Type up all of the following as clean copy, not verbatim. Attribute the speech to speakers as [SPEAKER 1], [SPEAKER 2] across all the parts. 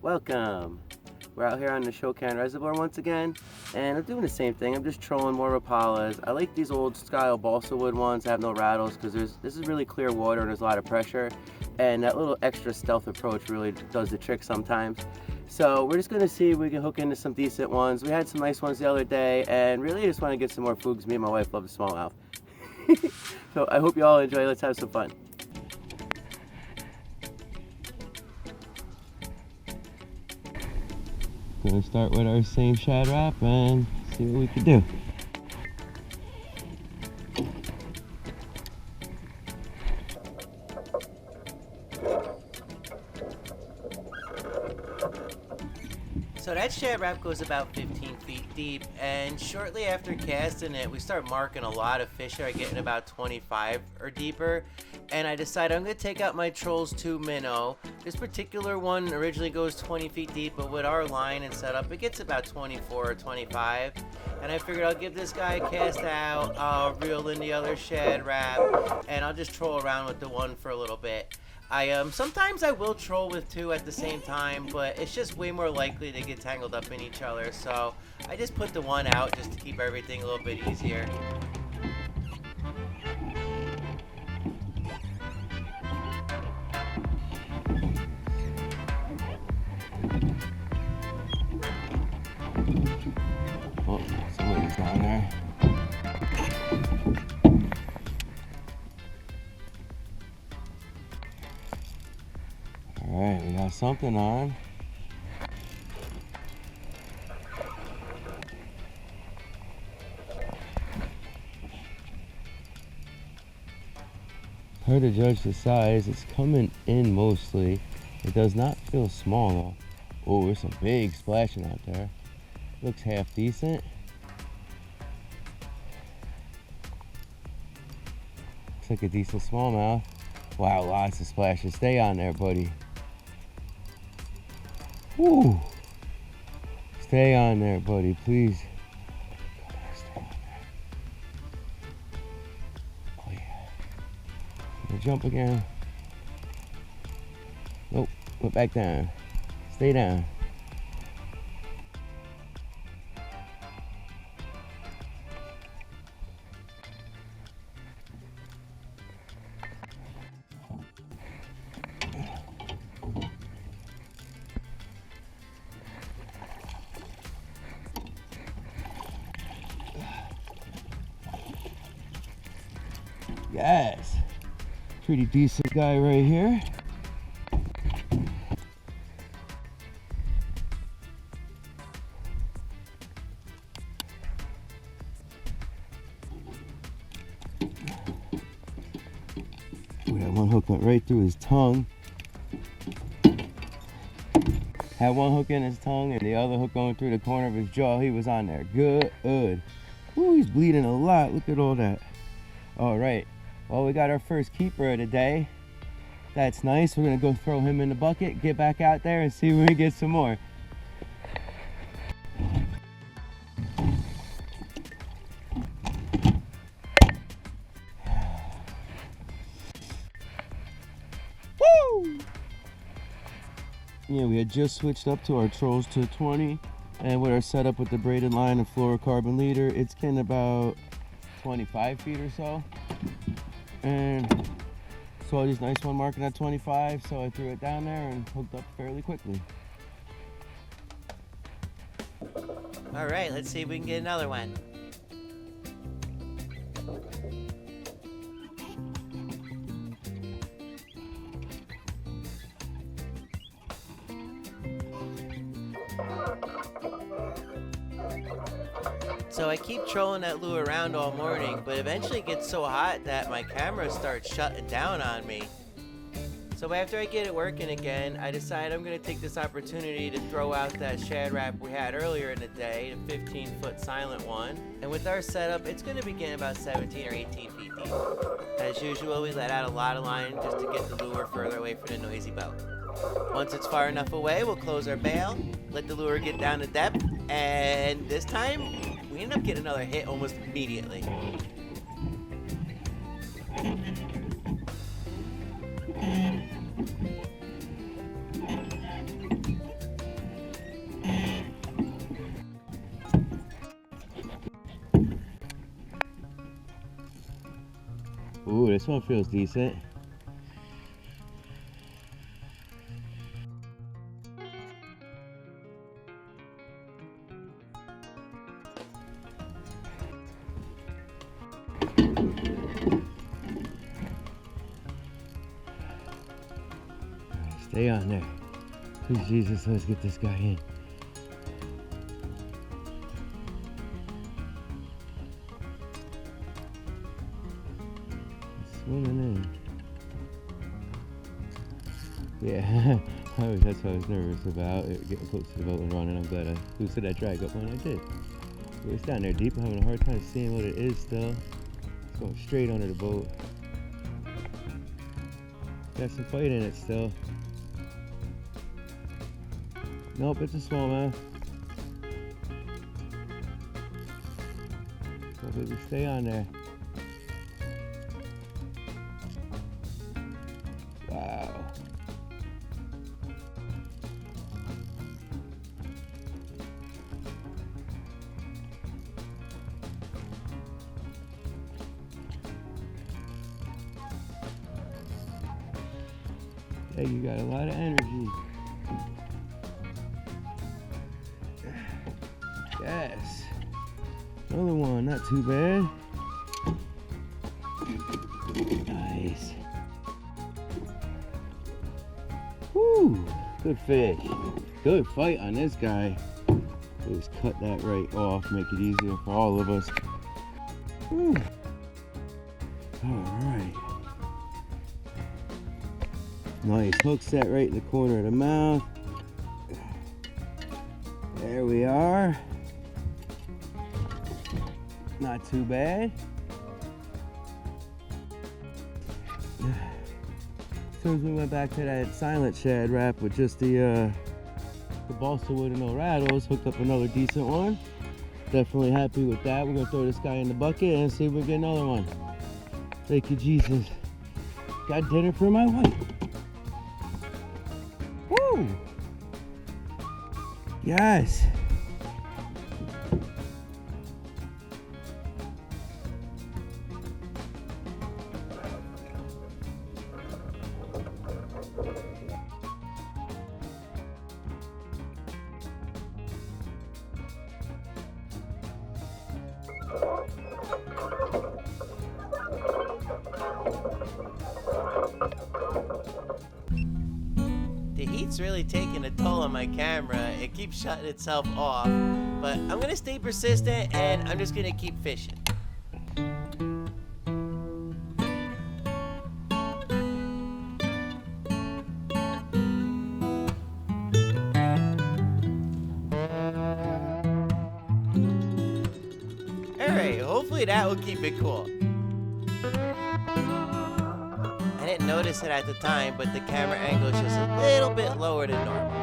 [SPEAKER 1] Welcome! We're out here on the Ashokan reservoir once again, and I'm doing the same thing. I'm just trolling more rapalas. I like these old style balsa wood ones that have no rattles because this is really clear water and there's a lot of pressure, and that little extra stealth approach really does the trick sometimes. So we're just going to see if we can hook into some decent ones. We had some nice ones the other day, and really just want to get some more food because me and my wife love the smallmouth. So I hope you all enjoy. Let's have some fun. Gonna start with our same shad wrap and see what we can do. So that shad wrap goes about 15 feet deep, and shortly after casting it, we start marking a lot of fish that are getting about 25 or deeper. And I decided I'm going to take out my Trolls 2 minnow. This particular one originally goes 20 feet deep, but with our line and setup, it gets about 24 or 25. And I figured I'll give this guy a cast out, I'll reel in the other shad wrap, and I'll just troll around with the one for a little bit. Sometimes I will troll with two at the same time, but it's just way more likely to get tangled up in each other. So I just put the one out just to keep everything a little bit easier. Oh, somebody's down there. Alright, we got something on. Hard to judge the size. It's coming in mostly. It does not feel small though. Oh, there's some big splashing out there. Looks half decent. Looks like a decent smallmouth. Wow, lots of splashes. Stay on there, buddy. Woo! Stay on there, buddy, please. Come on, stay on there. Oh yeah. Gonna jump again. Nope, put back down. Stay down. Yes, pretty decent guy right here. We had one hook went right through his tongue. Had one hook in his tongue and the other hook going through the corner of his jaw. He was on there. Good. Ooh, he's bleeding a lot. Look at all that. All right. Well, we got our first keeper of the day. That's nice. We're gonna go throw him in the bucket, get back out there and see if we get some more. Woo! Yeah, we had just switched up to our Trolls 220, and with our setup with the braided line and fluorocarbon leader, it's getting about 25 feet or so. And saw this nice one marking at 25, so I threw it down there and hooked up fairly quickly. All right, let's see if we can get another one. So I keep trolling that lure around all morning, but eventually it gets so hot that my camera starts shutting down on me. So after I get it working again, I decide I'm going to take this opportunity to throw out that shad wrap we had earlier in the day, the 15-foot silent one. And with our setup, it's going to be getting about 17 or 18 feet deep. As usual, we let out a lot of line just to get the lure further away from the noisy boat. Once it's far enough away, we'll close our bail, let the lure get down to depth, and this time, we end up getting another hit almost immediately.
[SPEAKER 2] this one feels decent. Stay on there. Please, Jesus, let's get this guy in. He's swimming in. Yeah, that's what I was nervous about. Getting close to the boat and running. I'm glad I boosted that drag up when I did. It's down there deep. I'm having a hard time seeing what it is still. It's going straight under the boat. Got some fight in it still. Nope, it's a smallmouth. So baby, stay on there. Wow. Hey, you got a lot of energy. Yes. Another one, not too bad. Nice. Woo! Good fish. Good fight on this guy. Just cut that right off, make it easier for all of us. Woo. Alright. Nice hook set right in the corner of the mouth. There we are. Not too bad. As soon as we went back to that silent shad wrap with just the balsa wood and no rattles, hooked up another decent one. Definitely happy with that. We're gonna throw this guy in the bucket and see if we get another one. Thank you, Jesus. Got dinner for my wife. Woo! Yes.
[SPEAKER 1] The heat's really taking a toll on my camera. It keeps shutting itself off, but I'm gonna stay persistent and I'm just gonna keep fishing. Alright, hopefully that will keep it cool. I didn't notice it at the time, but the camera angle is just a little bit lower than normal.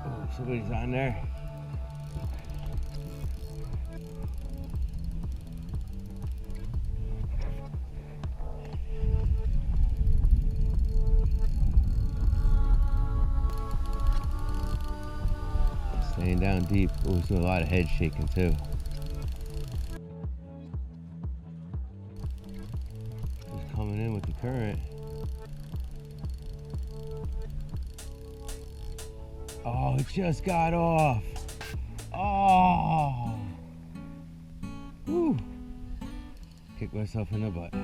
[SPEAKER 2] Oh, somebody's on there. Staying down deep. Oh, he's doing a lot of head shaking too. He's coming in with the current. Oh, it just got off. Oh. Woo. Kick myself in the butt.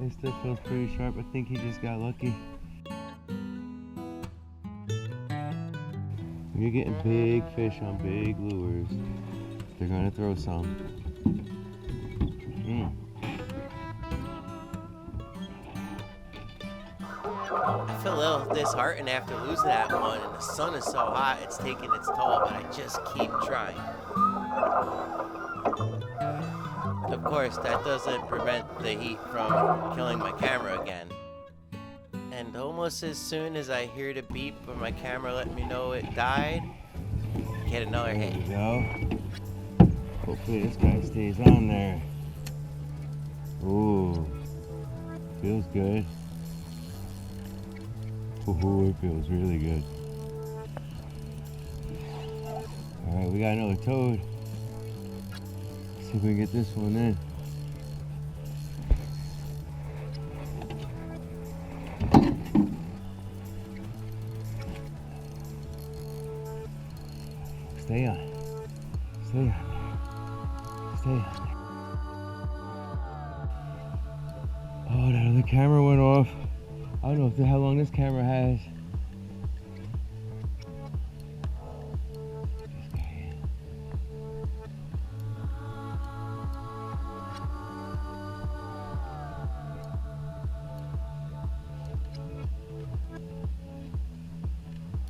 [SPEAKER 2] It still feels pretty sharp. I think he just got lucky. When you're getting big fish on big lures, they're gonna throw some.
[SPEAKER 1] I feel a little disheartened after losing that one, and the sun is so hot it's taking its toll, but I just keep trying. Of course, that doesn't prevent the heat from killing my camera again. And almost as soon as I hear the beep of my camera letting me know it died, get another hit.
[SPEAKER 2] There we go. Hopefully this guy stays on there. Ooh, feels good. Ooh, it feels really good. Alright, we got another toad. Let's see if we can get this one in. Stay on. Stay on there. Stay on there. Oh, that other camera went off. I don't know how long this camera has. This guy in.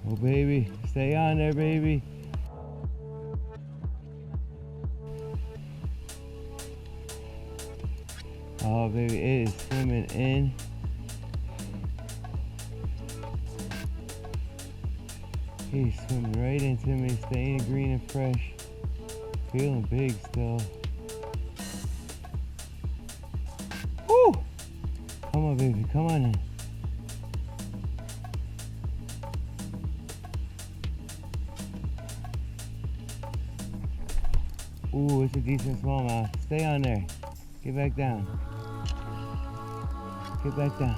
[SPEAKER 2] Oh, baby. Stay on there, baby. Oh, baby, it is swimming in. He's swimming right into me, staying green and fresh. Feeling big still. Woo! Come on, baby, come on in. Ooh, it's a decent smallmouth. Stay on there. Get back down. Get back down.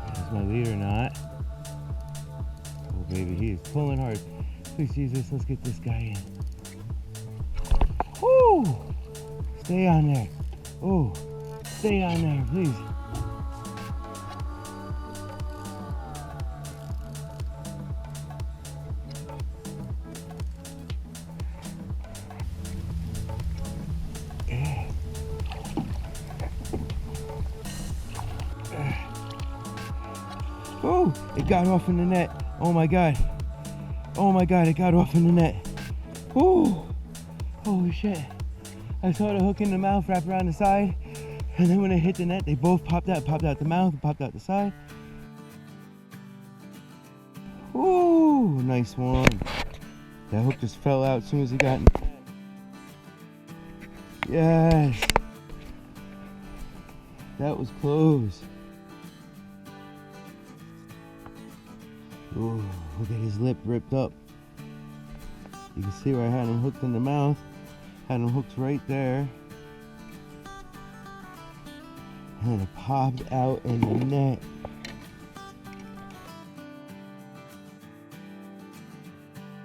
[SPEAKER 2] That's my lead or not. Oh baby, he is pulling hard. Please Jesus, let's get this guy in. Woo! Stay on there. Oh, stay on there, please. Oh, it got off in the net. Oh my God. Oh my God, it got off in the net. Oh, holy shit. I saw the hook in the mouth wrap around the side, and then when it hit the net, they both popped out the mouth, and popped out the side. Ooh, nice one. That hook just fell out as soon as it got in the net. Yes. That was close. Ooh, look at his lip ripped up. You can see where I had him hooked in the mouth. Had him hooked right there. And then it popped out in the net.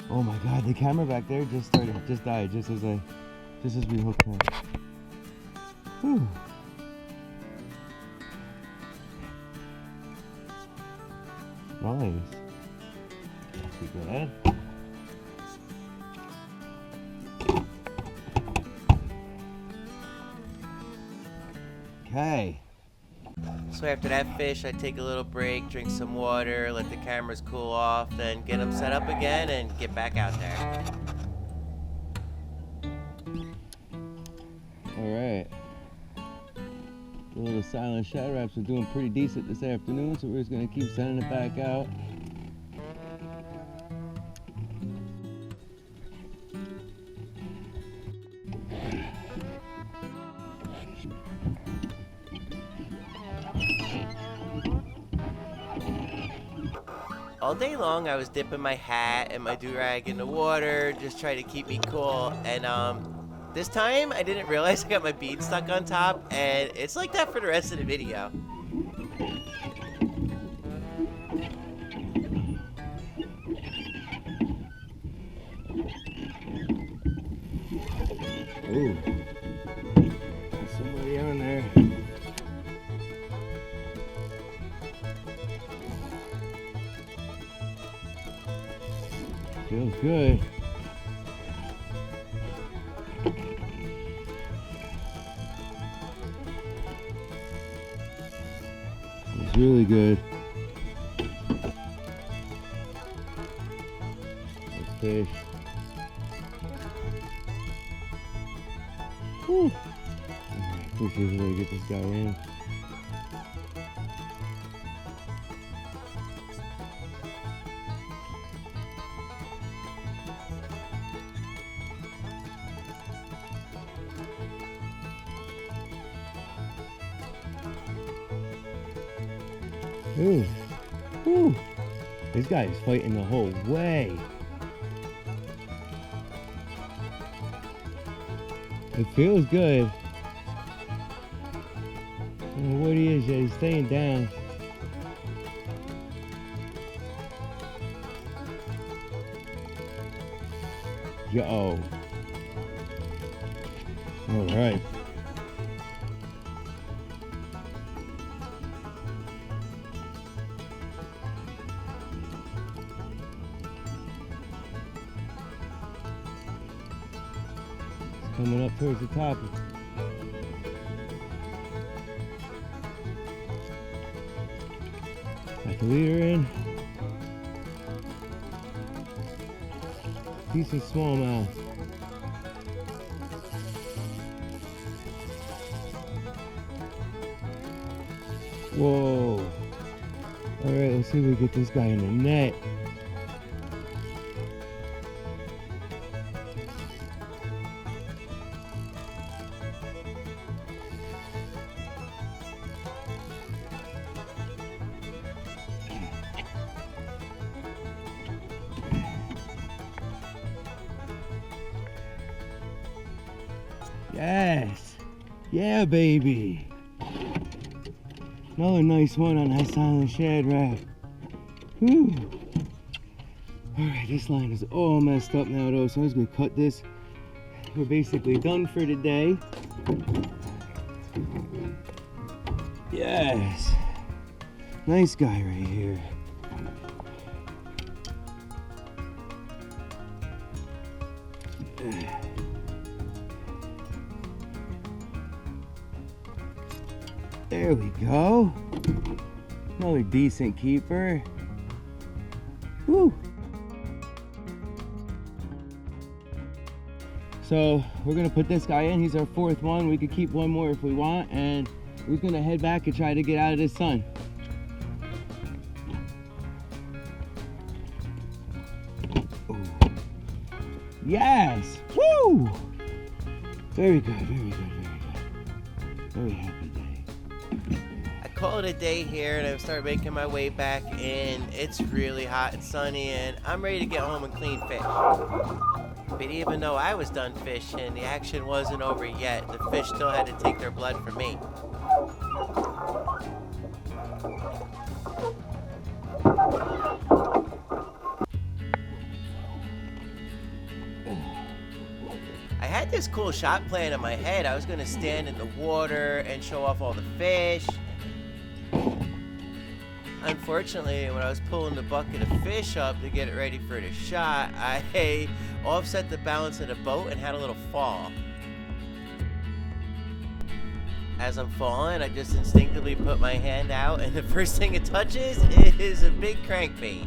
[SPEAKER 2] Oh my God, the camera back there just died just as we hooked him. Whew. Nice. Pretty good. Okay.
[SPEAKER 1] So after that fish, I take a little break, drink some water, let the cameras cool off, then get them set up again and get back out there.
[SPEAKER 2] Alright. The little silent shadow wraps are doing pretty decent this afternoon, so we're just going to keep sending it back out.
[SPEAKER 1] All day long, I was dipping my hat and my do-rag in the water, just trying to keep me cool. And this time, I didn't realize I got my bead stuck on top, and it's like that for the rest of the video.
[SPEAKER 2] Ooh, there's somebody on there. Feels good. It's really good. Nice fish. Whew. Alright, I think she's ready to get this guy in. Ooh. Ooh. This guy is fighting the whole way. It feels good. I don't know what he is yet. He's staying down. Yo. All right. Coming up towards the top. Got the leader in. Decent smallmouth. Whoa. Alright, let's see if we get this guy in the net. Yes. Yeah, baby. Another nice one on that silent shad wrap. Whew. Alright, this line is all messed up now though, so I'm just gonna cut this. We're basically done for today. Yes. Nice guy right here. There we go. Another decent keeper. Woo. So we're gonna put this guy in. He's our fourth one. We could keep one more if we want, and we're gonna head back and try to get out of this sun. Ooh. Yes! Woo! Very good, very good, very good. Very happy day.
[SPEAKER 1] Call it a day here, and I've started making my way back in. It's really hot and sunny, and I'm ready to get home and clean fish. But even though I was done fishing, the action wasn't over yet. The fish still had to take their blood from me. I had this cool shot plan in my head. I was going to stand in the water and show off all the fish. Unfortunately, when I was pulling the bucket of fish up to get it ready for the shot, I offset the balance of the boat and had a little fall. As I'm falling, I just instinctively put my hand out, and the first thing it touches is a big crankbait.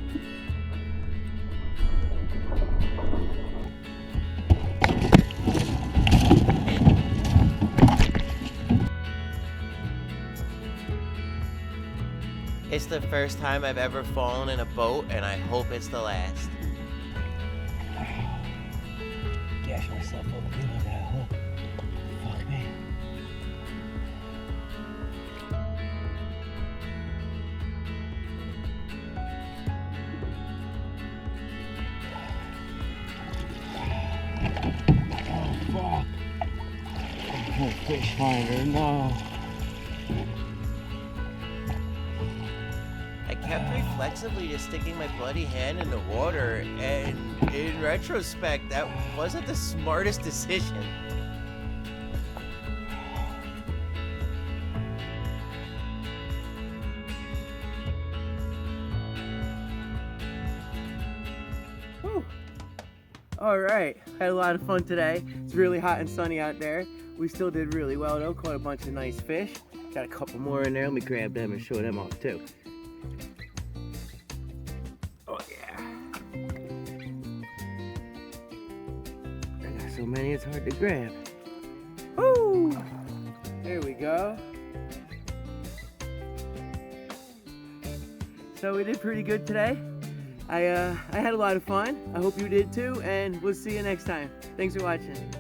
[SPEAKER 1] It's the first time I've ever fallen in a boat, and I hope it's the last.
[SPEAKER 2] Gash myself over here now, huh? Fuck me. Oh, fuck. Oh, fish finder, no.
[SPEAKER 1] I kept reflexively just sticking my bloody hand in the water, and in retrospect, that wasn't the smartest decision. Whew. All right, had a lot of fun today. It's really hot and sunny out there. We still did really well though, caught a bunch of nice fish. Got a couple more in there, let me grab them and show them off too. Oh yeah. I got so many it's hard to grab. Woo! There we go. So we did pretty good today. I had a lot of fun. I hope you did too, and we'll see you next time. Thanks for watching.